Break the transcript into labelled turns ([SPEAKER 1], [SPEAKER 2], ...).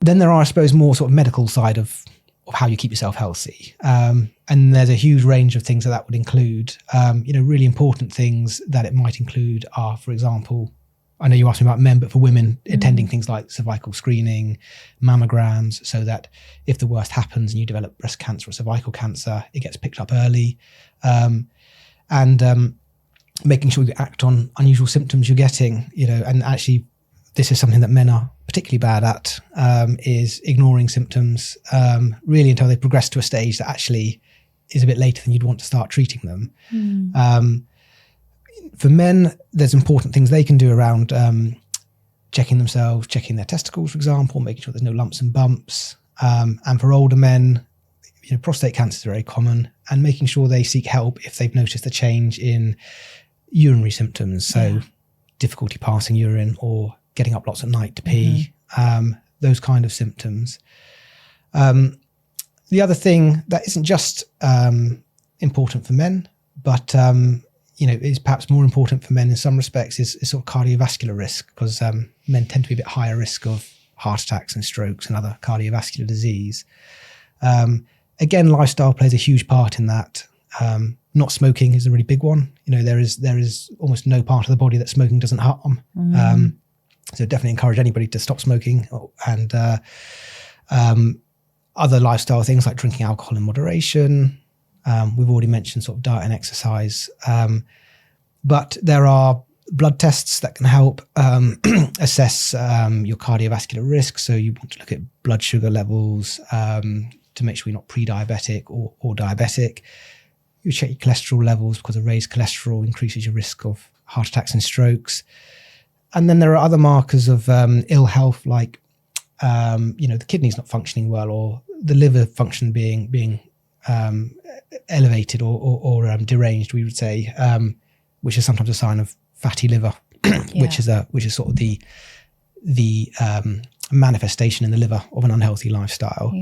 [SPEAKER 1] Then there are, I suppose, more sort of medical side of how you keep yourself healthy. And there's a huge range of things that would include. Really important things that it might include are, for example, I know you asked me about men, but for women, attending things like cervical screening, mammograms, so that if the worst happens and you develop breast cancer or cervical cancer, it gets picked up early. And making sure you act on unusual symptoms you're getting, and actually this is something that men are particularly bad at, is ignoring symptoms really until they progress to a stage that actually is a bit later than you'd want to start treating them. For men, there's important things they can do around checking themselves, checking their testicles, for example, making sure there's no lumps and bumps. And for older men, prostate cancer is very common, and making sure they seek help if they've noticed a change in urinary symptoms. So difficulty passing urine or getting up lots at night to pee, those kind of symptoms. The other thing that isn't just important for men, but is perhaps more important for men in some respects is sort of cardiovascular risk, because men tend to be a bit higher risk of heart attacks and strokes and other cardiovascular disease. Again, lifestyle plays a huge part in that. Not smoking is a really big one. There is almost no part of the body that smoking doesn't harm. So definitely encourage anybody to stop smoking, and other lifestyle things like drinking alcohol in moderation. We've already mentioned sort of diet and exercise. But there are blood tests that can help assess your cardiovascular risk. So you want to look at blood sugar levels to make sure you're not pre-diabetic or diabetic. You check your cholesterol levels, because a raised cholesterol increases your risk of heart attacks and strokes. And then there are other markers of ill health, like the kidneys not functioning well, or the liver function being elevated or deranged, we would say, which is sometimes a sign of fatty liver, which is sort of the manifestation in the liver of an unhealthy lifestyle.